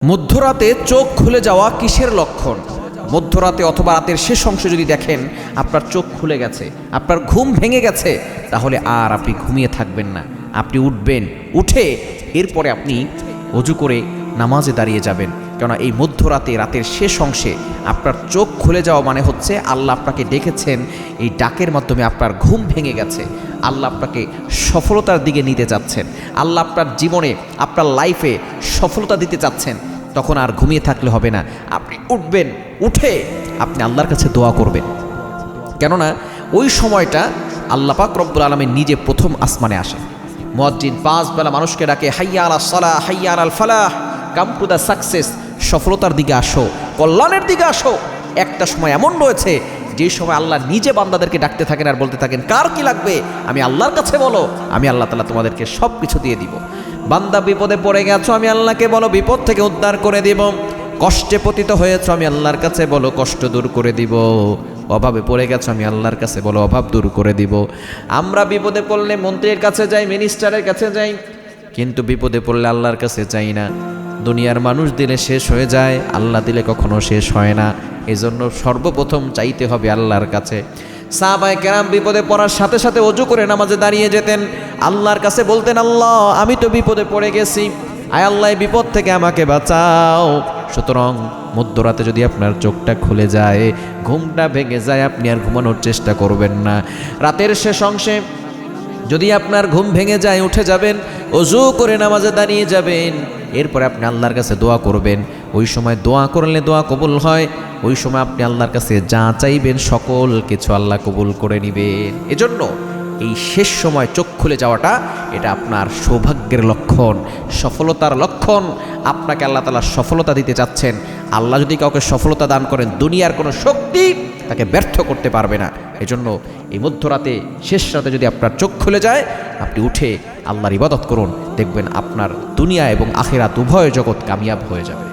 মধ্যরাতে চোখ খুলে যাওয়া কিসের লক্ষণ? মধ্যরাতে অথবা রাতের শেষ অংশে যদি দেখেন আপনার চোখ খুলে গেছে, আপনার ঘুম ভেঙে গেছে, তাহলে আর আপনি ঘুমিয়ে থাকবেন না, আপনি উঠবেন। উঠে এরপরে আপনি অজু করে নামাজে দাঁড়িয়ে যাবেন। কেননা এই মধ্যরাতে রাতের শেষ অংশে আপনার চোখ খুলে যাওয়া মানে হচ্ছে আল্লাহ আপনাকে ডেকেছেন, এই ডাকের মাধ্যমে আপনার ঘুম ভেঙে গেছে, আল্লাহ আপনাকে সফলতার দিকে নিতে যাচ্ছেন, আল্লাহ আপনার জীবনে আপনার লাইফে সফলতা দিতে চাচ্ছেন। তখন আর ঘুমিয়ে থাকলে হবে না, আপনি উঠবেন। উঠে আপনি আল্লাহর কাছে দোয়া করবেন। কেননা ওই সময়টা আল্লাহ পাক রব্বুল আলামিন নিজে প্রথম আসমানে আসে। মুয়াজ্জিন 5 বেলা মানুষকে ডাকে, হাইয়া আলাস সালাহ, হাইয়া আলাল ফালাহ, কাম টু দ্য সাকসেস, সফলতার দিকে আসো, কল্যাণের দিকে আসো। একটা সময় এমন রয়েছে যে সময় আল্লাহ নিজে বান্দাদেরকে ডাকতে থাকেন আর বলতে থাকেন, কার কি লাগবে আমি আল্লাহর কাছে বলো, আমি আল্লাহ তাআলা তোমাদেরকে সব কিছু দিয়ে দিব। বান্দা বিপদে পড়ে গেছো, আমি আল্লাহকে বলো বিপদ থেকে উদ্ধার করে দিব। কষ্টে পতিত হয়েছো, আমি আল্লাহর কাছে বলো কষ্ট দূর করে দিব। অভাবে পড়ে গেছো, আমি আল্লাহর কাছে বলো অভাব দূর করে দিব। আমরা বিপদে পড়লে মন্ত্রীর কাছে যাই, মিনিস্টারের কাছে যাই, কিন্তু বিপদে পড়লে আল্লাহর কাছে যাই না। দুনিয়ার মানুষ দিলে শেষ হয়ে যায়, আল্লাহ দিলে কখনো শেষ হয় না। এজন্য সর্বপ্রথম চাইতে হবে আল্লাহর কাছে। সাহাবায়ে কেরাম বিপদে পড়ার সাথে সাথে ওযু করে নামাজে দাঁড়িয়ে যেতেন, আল্লাহর কাছে বলতেন, আল্লাহ আমি তো বিপদে পড়ে গেছি, আয় আল্লাহ বিপদ থেকে আমাকে বাঁচাও। সুতরাং মধ্যরাতে যদি আপনার চোখটা খুলে যায়, ঘুমটা ভেঙে যায়, আপনি আর ঘুমানোর চেষ্টা করবেন না। রাতের শেষ অংশে যদি আপনার ঘুম ভেঙে যায়, উঠে যাবেন, ওযু করে নামাজে দাঁড়িয়ে যাবেন, এরপরে আপনি আল্লাহর কাছে দোয়া করবেন। ওই সময় দোয়া করলে দোয়া কবুল হয়। ওই সময় আপনি আল্লাহর কাছে যা চাইবেন সকল কিছু আল্লাহ কবুল করে নেবেন। এজন্য এই শেষ সময় চোখ খুলে যাওয়াটা এটা আপনার সৌভাগ্যের লক্ষণ, সফলতার লক্ষণ। আপনাকে আল্লাহ তাআলা সফলতা দিতে চাচ্ছেন। আল্লাহ যদি কাউকে সফলতা দান করেন, দুনিয়ার কোনো শক্তি তাকে ব্যর্থ করতে পারবে না। এজন্য এই মধ্যরাতে শেষ রাতে যদি আপনার চোখ খুলে যায়, আপনি উঠে আল্লাহর ইবাদত করুন, দেখবেন আপনার দুনিয়া এবং আখিরাত উভয় জগৎ কামিয়াব হয়ে যাবে।